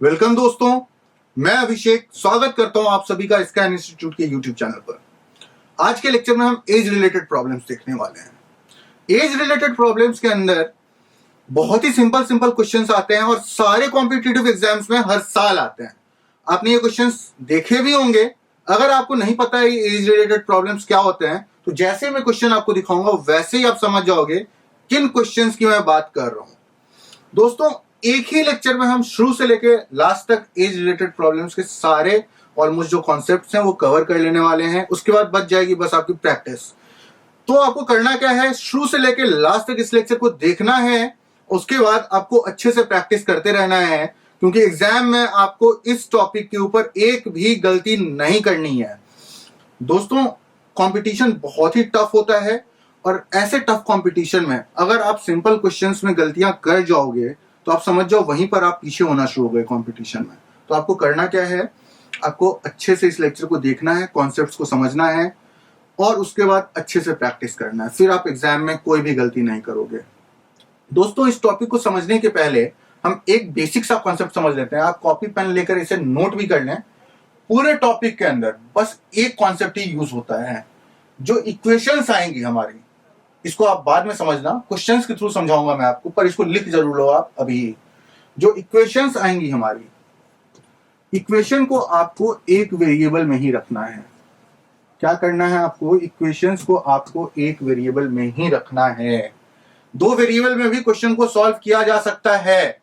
Welcome दोस्तों, मैं अभिषेक स्वागत करता हूं आप सभी का स्कैन इंस्टीट्यूट के यूट्यूब चैनल पर। आज के लेक्चर में हम एज रिलेटेड प्रॉब्लम्स देखने वाले हैं। एज रिलेटेड प्रॉब्लम्स के अंदर बहुत ही सिंपल क्वेश्चंस आते हैं और सारे कॉम्पिटिटिव एग्जाम्स में हर साल आते हैं। आपने ये क्वेश्चंस देखे भी होंगे। अगर आपको नहीं पता है एज रिलेटेड प्रॉब्लम्स क्या होते हैं तो जैसे मैं क्वेश्चन आपको दिखाऊंगा वैसे ही आप समझ जाओगे किन क्वेश्चंस की मैं बात कर रहा हूं। दोस्तों, एक ही लेक्चर में हम शुरू से लेके लास्ट तक एज रिलेटेड प्रॉब्लम्स के सारे ऑलमोस्ट जो कॉन्सेप्ट्स हैं वो कवर कर लेने वाले हैं। उसके बाद बच जाएगी बस आपकी प्रैक्टिस। तो आपको करना क्या है, शुरू से लेके लास्ट तक इस लेक्चर को देखना है। उसके बाद आपको अच्छे से प्रैक्टिस करते रहना है, क्योंकि एग्जाम में आपको इस टॉपिक के ऊपर एक भी गलती नहीं करनी है। दोस्तों, कंपटीशन बहुत ही टफ होता है और ऐसे टफ कंपटीशन में अगर आप सिंपल क्वेश्चंस में गलतियां कर जाओगे तो आप समझ जाओ वहीं पर आप पीछे होना शुरू हो गए कंपटीशन में। तो आपको करना क्या है, आपको अच्छे से इस लेक्चर को देखना है, कॉन्सेप्ट्स को समझना है और उसके बाद अच्छे से प्रैक्टिस करना है। फिर आप एग्जाम में कोई भी गलती नहीं करोगे। दोस्तों, इस टॉपिक को समझने के पहले हम एक बेसिक सा कॉन्सेप्ट समझ लेते हैं। आप कॉपी पेन लेकर इसे नोट भी कर लें। पूरे टॉपिक के अंदर बस एक कॉन्सेप्ट ही यूज होता है। जो इक्वेशंस आएंगी हमारी, इसको आप बाद में समझना, क्वेश्चंस के थ्रू समझाऊंगा मैं आपको, पर इसको लिख जरूर लो आप अभी। जो इक्वेशंस आएंगी हमारी, इक्वेशन को आपको एक वेरिएबल में ही रखना है। क्या करना है आपको, इक्वेशंस को आपको एक वेरिएबल में ही रखना है। दो वेरिएबल में भी क्वेश्चन को सॉल्व किया जा सकता है,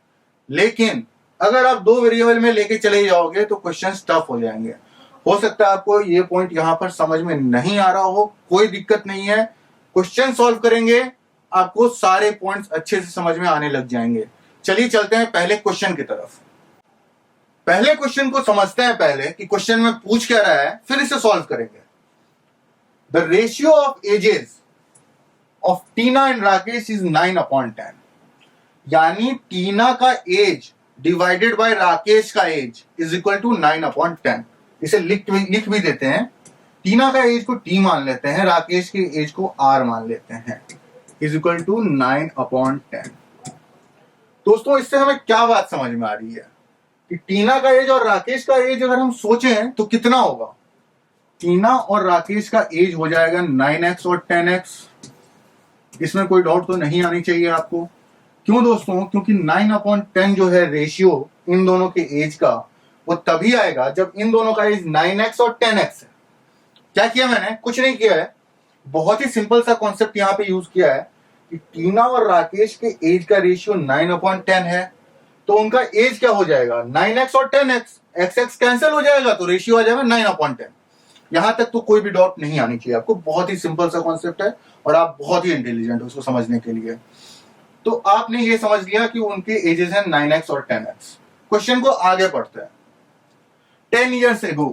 लेकिन अगर आप दो वेरिएबल में लेके चले जाओगे तो क्वेश्चंस टफ हो जाएंगे। हो सकता है आपको ये पॉइंट यहां पर समझ में नहीं आ रहा हो, कोई दिक्कत नहीं है। क्वेश्चन सॉल्व करेंगे, आपको सारे पॉइंट्स अच्छे से समझ में आने लग जाएंगे। चलिए चलते हैं पहले क्वेश्चन की तरफ। पहले क्वेश्चन को समझते हैं पहले कि क्वेश्चन में पूछ क्या रहा है, फिर इसे सॉल्व करेंगे। The ratio of ages of Tina and Rakesh is 9/10। यानी टीना का एज डिवाइडेड बाय राकेश का एज इज इक्वल टू 9/10। इसे लिख भी देते हैं। टीना का एज को टी मान लेते हैं, राकेश के एज को आर मान लेते हैं, इज इक्वल टू 9/10। दोस्तों, इससे हमें क्या बात समझ में आ रही है कि टीना का एज और राकेश का एज अगर हम सोचें तो कितना होगा। टीना और राकेश का एज हो जाएगा 9x और 10x। इसमें कोई डाउट तो नहीं आनी चाहिए आपको। क्यों दोस्तों, क्योंकि 9/10 जो है रेशियो इन दोनों के एज का, वो तभी आएगा जब इन दोनों का एज 9x और 10x है। क्या किया मैंने, कुछ नहीं किया है। बहुत ही सिंपल सा कॉन्सेप्ट यहां पे यूज किया है कि टीना और राकेश के एज का रेशियो 9/10 है, तो उनका एज क्या हो जाएगा, 9x और 10x। x कैंसिल हो जाएगा तो रेशियो आ जाएगा 9/10। यहां तक तो कोई भी डाउट नहीं आनी चाहिए आपको। बहुत ही सिंपल सा कॉन्सेप्ट है और आप बहुत ही इंटेलिजेंट हो उसको समझने के लिए। तो आपने ये समझ लिया कि उनके एजेस हैं 9x और 10x। क्वेश्चन को आगे पढ़ते हैं। 10 years ago,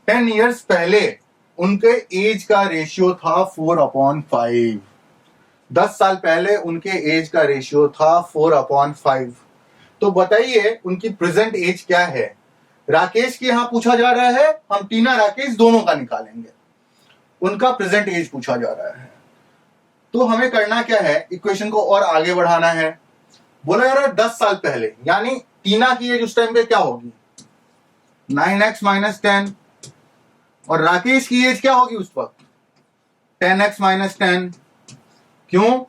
10 years पहले उनके एज का रेशियो था 4/5। 10 साल पहले उनके एज का रेशियो था 4/5। तो बताइए उनकी प्रेजेंट एज क्या है। राकेश की यहां पूछा जा रहा है, हम टीना राकेश दोनों का निकालेंगे। उनका प्रेजेंट एज पूछा जा रहा है, तो हमें करना क्या है, इक्वेशन को और आगे बढ़ाना है। बोला जा रहा है 10 साल पहले, यानी टीना की एज उस टाइम पे क्या होगी, 9x - 10, और राकेश की एज क्या होगी उस वक्त, 10x - 10। क्यों,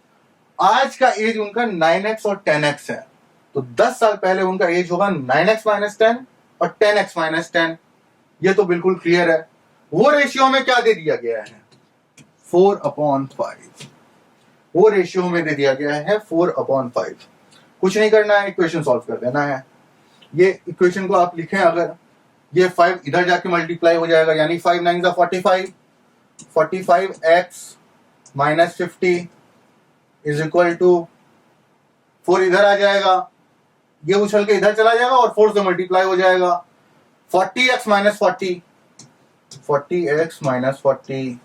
आज का एज उनका 9x और 10x है, तो 10 साल पहले उनका एज होगा 9x - 10 और 10x - 10। ये तो बिल्कुल क्लियर है। वो रेशियो में क्या दे दिया गया है, 4/5। वो रेशियो में दे दिया गया है 4/5। कुछ नहीं करना है, इक्वेशन सॉल्व कर देना है। ये इक्वेशन को आप लिखें, अगर ये 5 इधर जाके मल्टीप्लाई हो जाएगा, यानी 5 9 45, 45x - 50 इज इक्वल टू 4 इधर आ जाएगा, ये उछल के इधर चला जाएगा और 4 से मल्टीप्लाई हो जाएगा। 40x - 40, 40x - 40।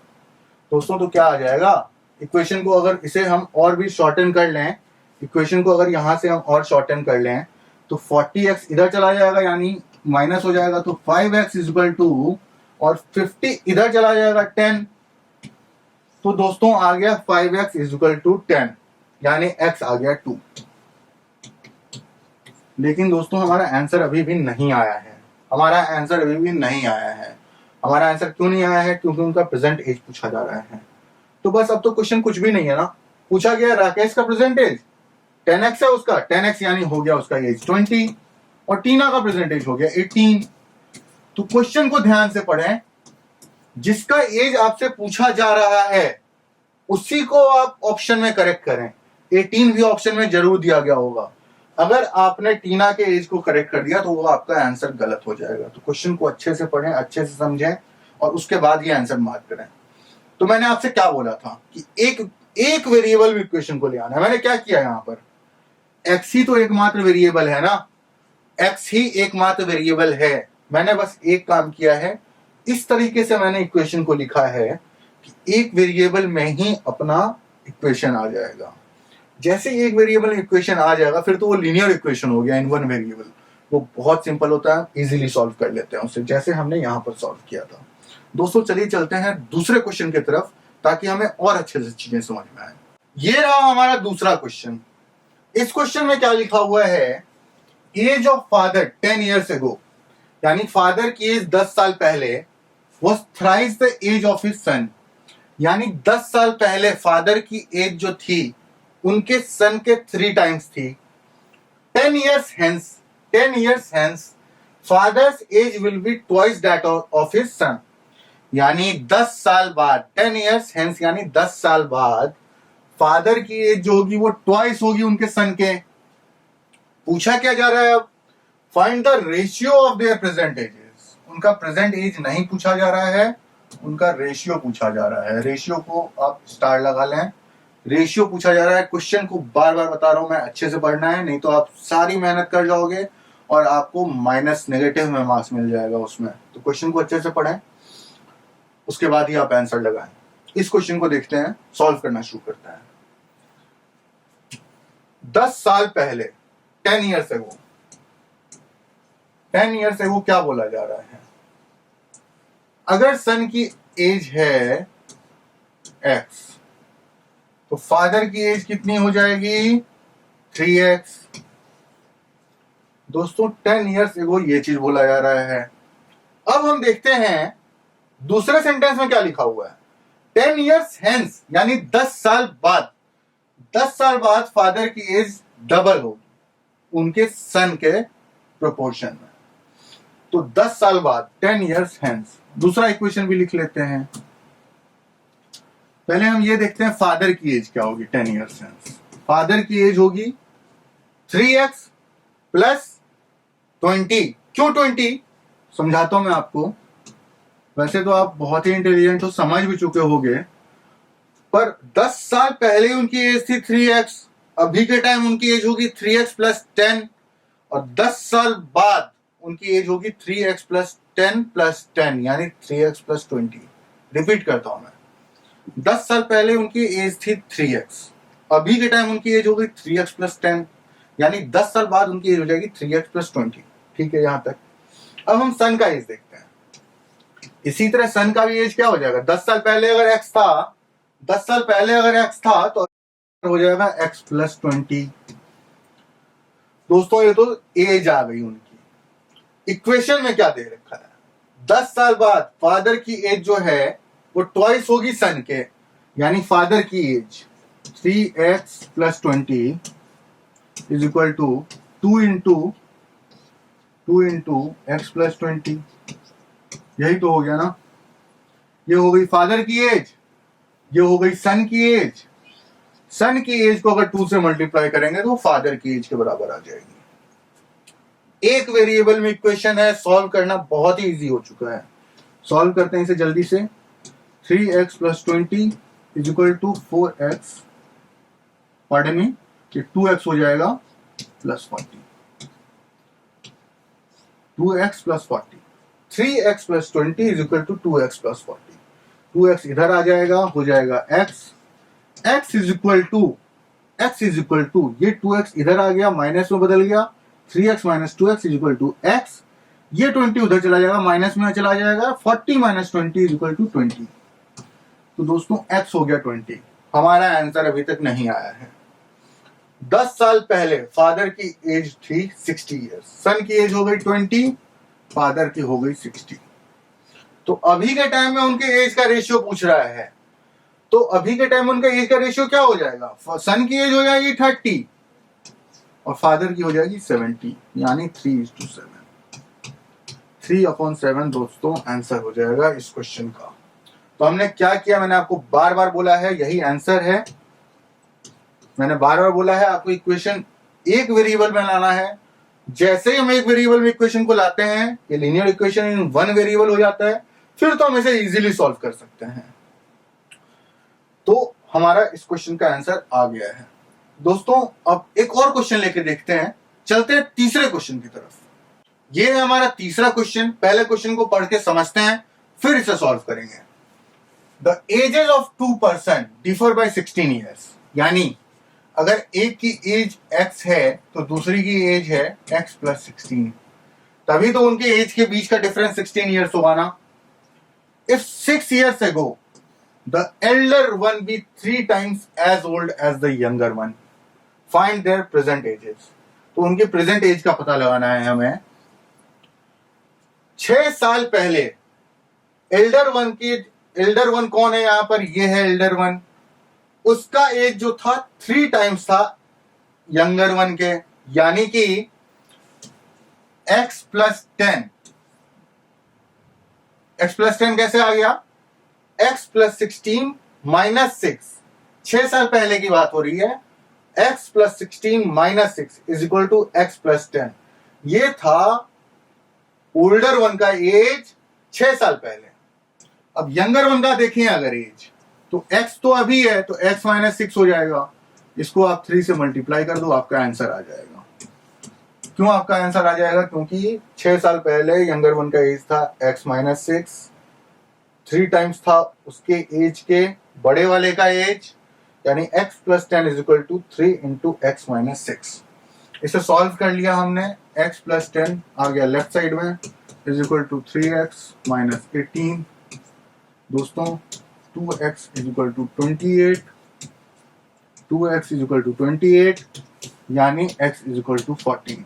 दोस्तों, तो क्या आ जाएगा, इक्वेशन को अगर इसे हम और भी शॉर्टन कर लें, इक्वेशन को अगर यहां से हम और शॉर्टन कर लें तो 40x इधर चला जाएगा, यानी माइनस हो जाएगा, तो 5x इज इक्वल टू, और 50 इधर चला जाएगा 10। तो दोस्तों आ गया 5x इज इक्वल टू 10, यानी x आ गया 2। लेकिन दोस्तों हमारा आंसर अभी भी नहीं आया है। हमारा आंसर अभी भी नहीं आया है। हमारा आंसर क्यों नहीं आया है? क्योंकि उनका प्रेजेंट एज पूछा जा रहा है। तो बस अब तो क्वेश्चन कुछ भी नहीं है ना। पूछा गया राकेश का प्रेजेंट एज 10x है उसका, 10x यानी हो गया उसका एज 20, और टीना का प्रेजेंट एज हो गया 18। तो क्वेश्चन को ध्यान से पढ़ें, जिसका एज आपसे पूछा जा रहा है उसी को आप ऑप्शन में करेक्ट करें। 18 भी ऑप्शन में जरूर दिया गया होगा। अगर आपने टीना के एज को करेक्ट कर दिया तो वो आपका आंसर गलत हो जाएगा। तो क्वेश्चन को अच्छे से पढ़ें, अच्छे से समझें और उसके बाद ये आंसर मार्क करें। तो मैंने आपसे क्या बोला था कि एक वेरिएबल इक्वेशन को ले आना है। मैंने क्या किया यहां पर, एक्स ही तो एकमात्र वेरिएबल है ना, एक्स ही एकमात्र वेरिएबल है। मैंने बस एक काम किया है, इस तरीके से मैंने इक्वेशन को लिखा है कि एक वेरिएबल में ही अपना इक्वेशन आ जाएगा। जैसे एक वेरिएबल इक्वेशन आ जाएगा फिर तो वो लीनियर इक्वेशन हो गया इन वन वेरिएबल। वो बहुत सिंपल होता है, इजीली सॉल्व कर लेते हैं उसे, जैसे हमने यहां पर सॉल्व किया था। दोस्तों चलिए चलते हैं दूसरे क्वेश्चन की तरफ ताकि हमें और अच्छे से चीजें समझ में आए। ये रहा हमारा दूसरा क्वेश्चन। इस क्वेश्चन में क्या लिखा हुआ है, age of father 10 years ago, यानी फादर की एज 10 साल पहले was thrice the age of his son, यानी 10 साल पहले फादर की एज जो थी उनके सन के 3 times थी। 10 years hence father's age will be twice that of his son, यानी 10 साल बाद 10 years hence यानी 10 साल बाद फादर की एज जो होगी वो ट्वाइस होगी उनके सन के। पूछा क्या जा रहा है अब, find the ratio of their present ages. उनका प्रेजेंट एज नहीं पूछा जा रहा है, उनका रेशियो पूछा जा रहा है। रेशियो को आप स्टार लगा लें, रेशियो पूछा जा रहा है। क्वेश्चन को बार बार बता रहा हूं मैं, अच्छे से पढ़ना है, नहीं तो आप सारी मेहनत कर जाओगे और आपको माइनस नेगेटिव में मार्क्स मिल जाएगा उसमें। तो क्वेश्चन को अच्छे से पढ़ें, उसके बाद ही आप आंसर लगाएं। इस क्वेश्चन को देखते हैं, सॉल्व करना शुरू करते हैं। 10 साल पहले 10 years ago, 10 years ago क्या बोला जा रहा है, अगर सन की एज है x तो फादर की एज कितनी हो जाएगी 3x। दोस्तों 10 years ago ये चीज बोला जा रहा है। अब हम देखते हैं दूसरे सेंटेंस में क्या लिखा हुआ है, 10 years hence यानी 10 साल बाद, 10 साल बाद फादर की एज डबल होगी उनके सन के प्रोपोर्शन में। तो 10 साल बाद 10 years hence। दूसरा इक्वेशन भी लिख लेते हैं। पहले हम ये देखते हैं फादर की एज क्या होगी 10 years hence। फादर की एज होगी 3x प्लस 20। क्यों 20 समझाता हूं मैं आपको। वैसे तो आप बहुत ही इंटेलिजेंट हो, समझ भी चुके होंगे, पर 10 साल पहले उनकी एज थी 3x, अभी के टाइम उनकी एज होगी 3x प्लस 10, और 10 साल बाद उनकी एज होगी 3x प्लस 10 प्लस 10 यानी 3x प्लस 20। रिपीट करता हूं मैं, 10 साल पहले उनकी एज थी 3x, अभी के टाइम उनकी एज होगी 3x प्लस 10 यानी 10 साल बाद उनकी एज हो जाएगी 3x प्लस 20। ठीक है यहां तक। अब हम सन का एज देखते हैं। इसी तरह सन का भी एज क्या हो जाएगा, 10 साल पहले अगर x था, 10 साल पहले अगर x था तो हो जाएगा x प्लस 20। दोस्तों ये तो एज आ गई उनकी। इक्वेशन में क्या दे रखा है, 10 साल बाद फादर की एज जो है वो ट्वाइस होगी सन के, यानी फादर की age 3x plus 20 is equal to 2 into x plus 20। यही तो हो गया ना। ये हो गई फादर की एज, ये हो गई सन की एज। सन की एज को अगर 2 से मल्टीप्लाई करेंगे तो फादर की एज के बराबर आ जाएगी। एक वेरिएबल में इक्वेशन है, सॉल्व करना बहुत ही इजी हो चुका है। सॉल्व करते हैं इसे जल्दी से। 3x plus 20 is equal to 4x, pardon me, ये 2x हो जाएगा plus 40, 2x plus 40। 3x plus 20 is equal to 2x plus 40। 2x इधर आ जाएगा, हो जाएगा x। x is equal to ये 2x इधर आ गया, माइनस में बदल गया, 3x minus 2x is equal to x। ये 20 उधर चला जाएगा, माइनस में चला जाएगा, 40 माइनस 20 इज इक्वल टू 20। तो दोस्तों x हो गया 20। हमारा आंसर अभी तक नहीं आया है। 10 साल पहले फादर की एज थी 60 ईयर्स, सन की एज हो गई 20, फादर की हो गई 60। तो अभी के टाइम में उनके एज का रेशियो पूछ रहा है, तो अभी के टाइम में उनका एज का रेशियो क्या हो जाएगा? सन की एज हो जाएगी 30 और फादर की हो जाएगी 70, यानी 3:7। 3/7 दोस्तों आंसर हो जाएगा इस क्वेश्चन का। तो हमने क्या किया, मैंने आपको बार बार बोला है यही आंसर है। मैंने बार बार बोला है आपको इक्वेशन एक वेरिएबल में लाना है। जैसे ही हम एक वेरिएबल में इक्वेशन को लाते हैं, ये linear equation in one variable हो जाता है, फिर तो हम इसे इजीली सॉल्व कर सकते हैं। तो हमारा इस क्वेश्चन का आंसर आ गया है दोस्तों। अब एक और क्वेश्चन लेके देखते हैं, चलते हैं तीसरे क्वेश्चन की तरफ। ये है हमारा तीसरा क्वेश्चन। पहले क्वेश्चन को पढ़ के समझते हैं, फिर इसे सॉल्व करेंगे। The ages of 2 person differ by 16 years, यानी अगर एक की एज x है तो दूसरी की एज है x + 16, तभी तो उनके एज के बीच का डिफरेंस 16 ईयर्स होगा ना। If 6 years ago the elder one be 3 times as old as the younger one, find their present ages। तो उनके प्रेजेंट एज का पता लगाना है हमें। 6 साल पहले एल्डर वन कौन है यहां पर? ये है एल्डर वन। उसका एज जो था 3 टाइम्स था यंगर वन के, यानी कि x + 10। x + 10 कैसे आ गया? x + 16 - 6। 6 साल पहले की बात हो रही है। x + 16 - 6 = x + 10। ये था ओल्डर वन का एज 6 साल पहले। अब यंगर वन का देखें अगर एज, तो x तो अभी है तो x - 6 हो जाएगा। इसको आप 3 से मल्टीप्लाई कर दो, आपका आंसर आ जाएगा। क्यों आपका आंसर आ जाएगा? क्योंकि 6 साल पहले यंगर वन का एज था x - 6, 3 टाइम्स था उसके एज के बड़े वाले का एज, यानी x + 10 = 3 × x - 6। इसे सॉल्व कर लिया हमने। x + 10 आ गया लेफ्ट साइड में, = 3x - 18। दोस्तों 2x = 28, 2x = 28, यानी x = 14।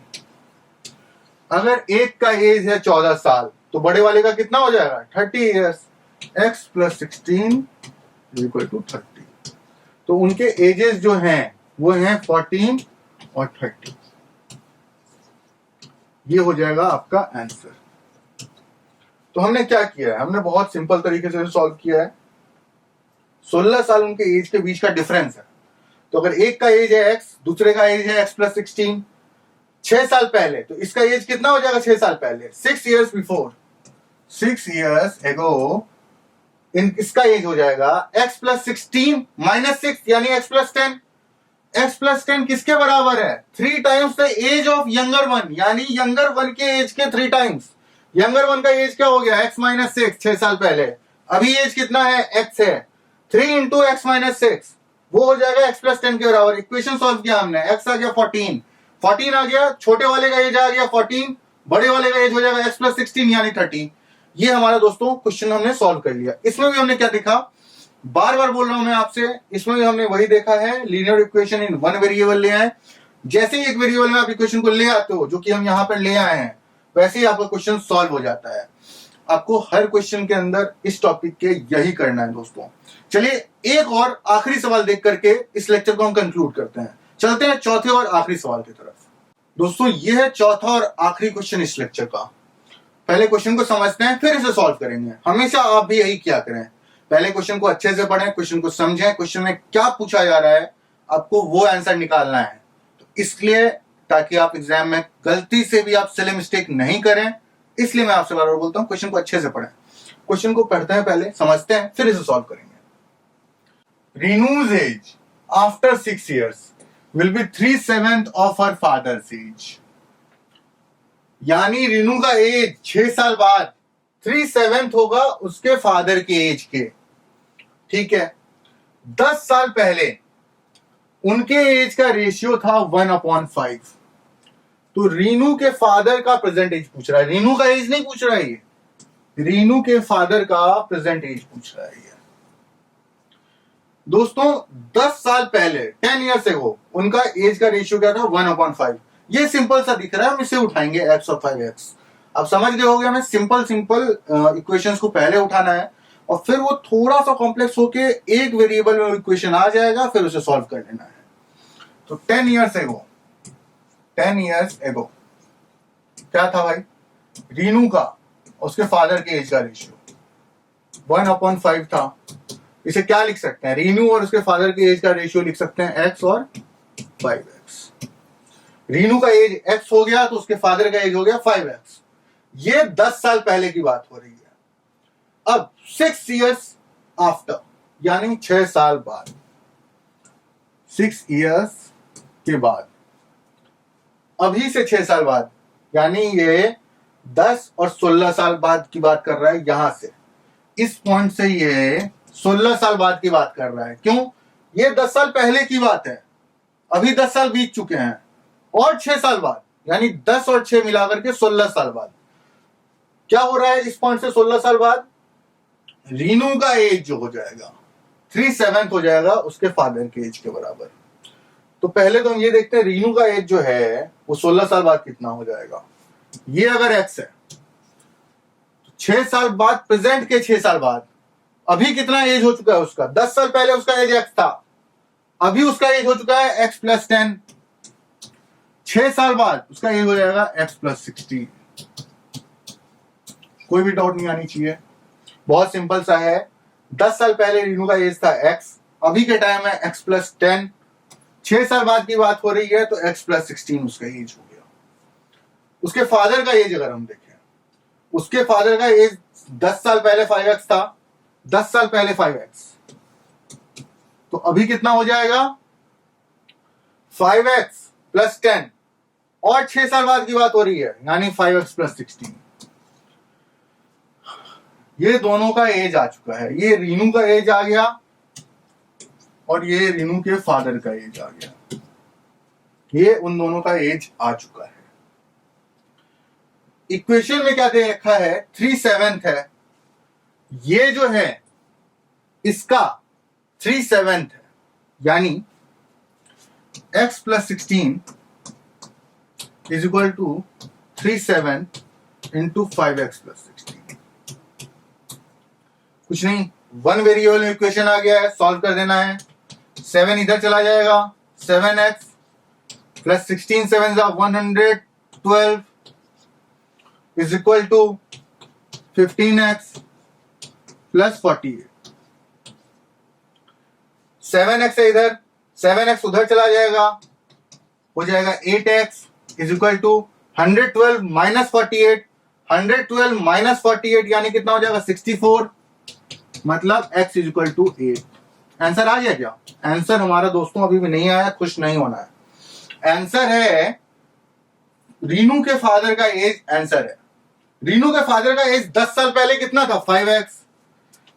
अगर एक का एज है 14 साल तो बड़े वाले का कितना हो जाएगा? 30 ईयर्स। x + 16 = 30। तो उनके एजेस जो हैं वो हैं 14 और 30। ये हो जाएगा आपका आंसर। तो हमने क्या किया है? हमने बहुत सिंपल तरीके से सॉल्व किया है। 16 साल उनके एज के बीच का डिफरेंस है। तो अगर एक का एज है x, दूसरे का एज है x + 16, 6 साल पहले, तो इसका एज कितना हो जाएगा? 6 साल पहले, 6 years before, 6 years ago इसका एज हो जाएगा x + 16 - 6, यानी x + 10। x + 10 किसके बराबर है? 3 times the age of younger one, यानी यंगर वन के एज के 3 टाइम्स। यंगर वन का एज क्या हो गया? x - 6, 6 साल पहले। अभी एज कितना है? x है, 3 × x - 6, वो हो जाएगा x + 10 के बराबर। इक्वेशन सॉल्व किया हमने, x आ गया 14, 14 आ गया, छोटे वाले का एज आ गया 14, बड़े वाले का एज हो जाएगा x + 16, यानी 30। ये हमारा दोस्तों क्वेश्चन हमने सॉल्व कर लिया। इसमें भी हमने क्या देखा, बार बार बोल रहा हूं मैं आपसे, इसमें भी हमने वही देखा है, linear equation in one variable ले आए। जैसे ही एक वेरिएबल में आप इक्वेशन को ले आते हो, जो कि हम यहां पर ले आए हैं, वैसे ही आपका क्वेश्चन सॉल्व हो जाता है। आपको हर क्वेश्चन के अंदर इस टॉपिक के यही करना है दोस्तों। चलिए एक और आखिरी सवाल देख करके इस लेक्चर को हम कंक्लूड करते हैं। चलते हैं चौथे और आखिरी सवाल की तरफ। दोस्तों ये है चौथा और आखिरी क्वेश्चन इस लेक्चर का। पहले क्वेश्चन को समझते हैं, फिर इसे सॉल्व करेंगे। हमेशा आप भी यही किया करें, पहले क्वेश्चन को अच्छे से पढ़ें, क्वेश्चन को समझें, क्वेश्चन में क्या पूछा जा रहा है आपको वो आंसर निकालना है। तो इसलिए ताकि आप एग्जाम में गलती से भी आप सिली मिस्टेक नहीं करें, इसलिए मैं आपसे बार बार बोलता हूं क्वेश्चन को अच्छे से पढ़ें। क्वेश्चन को पढ़ते हैं, पहले समझते हैं, फिर इसे सॉल्व करेंगे। रीनूज as after 6 years will be 3/7 of her father's age, यानी रीनू का एज 6 साल बाद 3/7 होगा उसके फादर के एज के। ठीक है, 10 साल पहले उनके एज का रेशियो था 1/5। तो रीनू के फादर का प्रेजेंट एज पूछ रहा है, रीनू का एज नहीं पूछ रहा है, ये रीनू के फादर का प्रेजेंट एज पूछ रहा है। दोस्तों 10 साल पहले 10 ईयर्स एगो उनका एज का रेशियो क्या था 1/5। ये सिंपल सा दिख रहा है, हम इसे उठाएंगे x और 5x। अब समझ गए होगे हमें सिंपल इक्वेशंस को पहले उठाना है और फिर वो थोड़ा सा कॉम्प्लेक्स होके एक वेरिएबल में इक्वेशन आ जाएगा, फिर उसे सॉल्व कर लेना है। तो 10 ईयर्स एगो क्या था भाई, रीनू का उसके फादर के एज का रेशियो 1/5 था। इसे क्या लिख सकते हैं, रीनू और उसके फादर के एज का रेशियो लिख सकते हैं x और 5x। रीनू का एज x हो गया तो उसके फादर का एज हो गया 5x। ये 10 साल पहले की बात हो रही है। अब 6 इयर्स आफ्टर यानी 6 साल बाद, 6 इयर्स के बाद, अभी से 6 साल बाद, यानी ये 10 और 16 साल बाद की बात कर रहा है। यहां से इस पॉइंट से ये 16 साल बाद की बात कर रहा है। क्यों, ये 10 साल पहले की बात है, अभी 10 साल बीत चुके हैं, और 6 साल बाद यानी 10 और 6 मिलाकर के 16 साल बाद क्या हो रहा है। इस पॉइंट से 16 साल बाद रीनू का एज जो हो जाएगा 3/7 हो जाएगा उसके फादर के एज के बराबर। तो पहले तो हम ये देखते हैं रीनू का एज जो है वो 16 साल बाद कितना हो जाएगा। ये अगर एक्स है तो 6 साल बाद, प्रेजेंट के 6 साल बाद अभी कितना एज हो चुका है उसका। 10 साल पहले उसका एज एक्स था, अभी उसका एज हो चुका है x + 10। 6 साल बाद उसका एज हो जाएगा x + 16। कोई भी डाउट नहीं आनी चाहिए, बहुत सिंपल सा है। 10 साल पहले रीनू का एज था x, अभी के टाइम है x + 10। 6 साल बाद की बात हो रही है तो x + 16 उसका एज हो गया। उसके फादर का एज अगर हम देखें, उसके फादर का एज 10 साल पहले 5x था, 10 साल पहले 5x, तो अभी कितना हो जाएगा 5x + 10, और 6 साल बाद की बात हो रही है यानी 5x + 16। ये दोनों का एज आ चुका है, ये रीनू का एज आ गया और ये रीनू के फादर का एज आ गया। ये उन दोनों का एज आ चुका है। इक्वेशन में क्या दे रखा है, 3/7 है। ये जो है इसका 3/7 है, यानी x + 16 = 3/7 × 5x + 16। कुछ नहीं, वन वेरिएबल में इक्वेशन आ गया है, सॉल्व कर देना है। 7 इधर चला जाएगा, 7x + 16 7 112 = 15x + 48। 7x है इधर, 7x उधर चला जाएगा, हो जाएगा 8x = 112 - 48। 112 - 48 यानी कितना हो जाएगा 64, मतलब x = 8। आंसर आ गया क्या? आंसर हमारा दोस्तों अभी भी नहीं आया, खुश नहीं होना है। आंसर है रीनू के फादर का एज। आंसर है रीनू के फादर का एज 10 साल पहले कितना था 5x,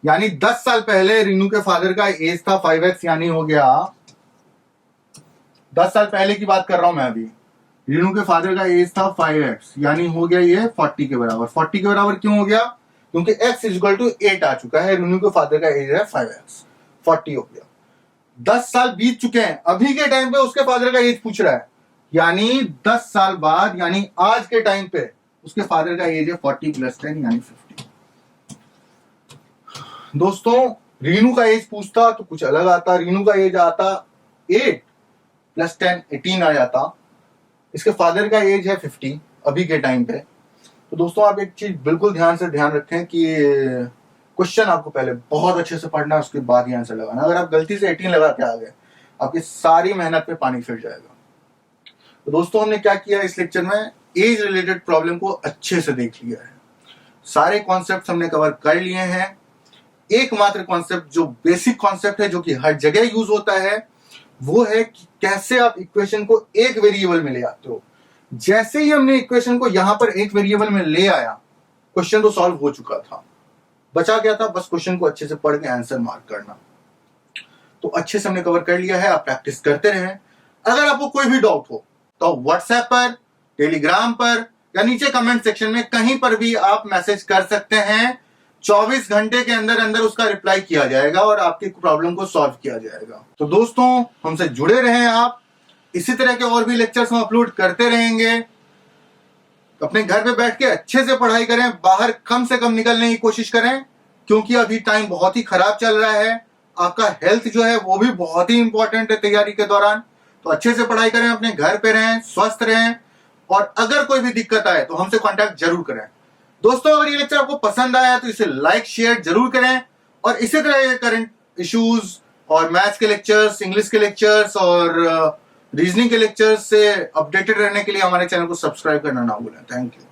यानी 10 साल पहले रीनू के फादर का एज था 5x, यानी हो गया 10 साल पहले की बात कर रहा हूं मैं अभी। रीनू के फादर का एज था 5x, यानी हो गया ये 40 के बराबर। 40 के बराबर क्यों हो गया? क्योंकि x = 8 आ चुका है, रीनू के फादर का एज है 5x, 40 हो गया। 10 साल बीत चुके हैं, अभी के टाइम पे उसके फादर का एज पूछ रहा है, यानी 10 साल बाद, यानी आज के टाइम पे उसके फादर का एज है 40 + 10 यानी 50। दोस्तों रीनू का एज पूछता तो कुछ अलग आता, रीनू का एज आता 8 + 10 18 आ जाता। इसके फादर का एज है 50 अभी के टाइम पे। तो दोस्तों आप एक चीज बिल्कुल ध्यान रखें कि क्वेश्चन आपको पहले बहुत अच्छे से पढ़ना है, उसके बाद ही आंसर लगाना। अगर आप गलती से 18 लगा के आ गए, आपकी सारी मेहनत पे पानी फिर जाएगा। तो दोस्तों हमने क्या किया इस लेक्चर में, एज रिलेटेड प्रॉब्लम को अच्छे से देख लिया है, सारे कॉन्सेप्ट हमने कवर कर लिए हैं। एकमात्र कॉन्सेप्ट जो बेसिक कॉन्सेप्ट है, जो कि हर जगह यूज होता है, वो है कि कैसे आप इक्वेशन को एक वेरिएबल में ले आते हो। जैसे ही हमने इक्वेशन को यहां पर एक वेरिएबल में ले आया, क्वेश्चन तो सॉल्व हो चुका था, बचा क्या था, बस क्वेश्चन को अच्छे से पढ़ के आंसर मार्क करना। तो अच्छे से हमने कवर कर लिया है, आप प्रैक्टिस करते रहें। अगर आपको कोई भी डाउट हो तो व्हाट्सएप पर, टेलीग्राम पर या नीचे कमेंट सेक्शन में कहीं पर भी आप मैसेज कर सकते हैं। 24 घंटे के अंदर अंदर उसका रिप्लाई किया जाएगा और आपकी प्रॉब्लम को सॉल्व किया जाएगा। तो दोस्तों हमसे जुड़े रहें आप, इसी तरह के और भी लेक्चर्स हम अपलोड करते रहेंगे। अपने घर पे बैठ के अच्छे से पढ़ाई करें, बाहर कम से कम निकलने की कोशिश करें, क्योंकि अभी टाइम बहुत ही खराब चल रहा है। आपका हेल्थ जो है वो भी बहुत ही इंपॉर्टेंट है तैयारी के दौरान। तो अच्छे से पढ़ाई करें, अपने घर पे रहें, स्वस्थ रहें, और अगर कोई भी दिक्कत आए तो हमसे कांटेक्ट जरूर करें। दोस्तों अगर ये लेक्चर आपको पसंद आया तो इसे लाइक शेयर जरूर करें, और इसी तरह के करंट इश्यूज और मैथ्स के लेक्चर्स, इंग्लिश के लेक्चर्स और रीजनिंग के लेक्चर्स से अपडेटेड रहने के लिए हमारे चैनल को सब्सक्राइब करना ना भूलें। Thank you.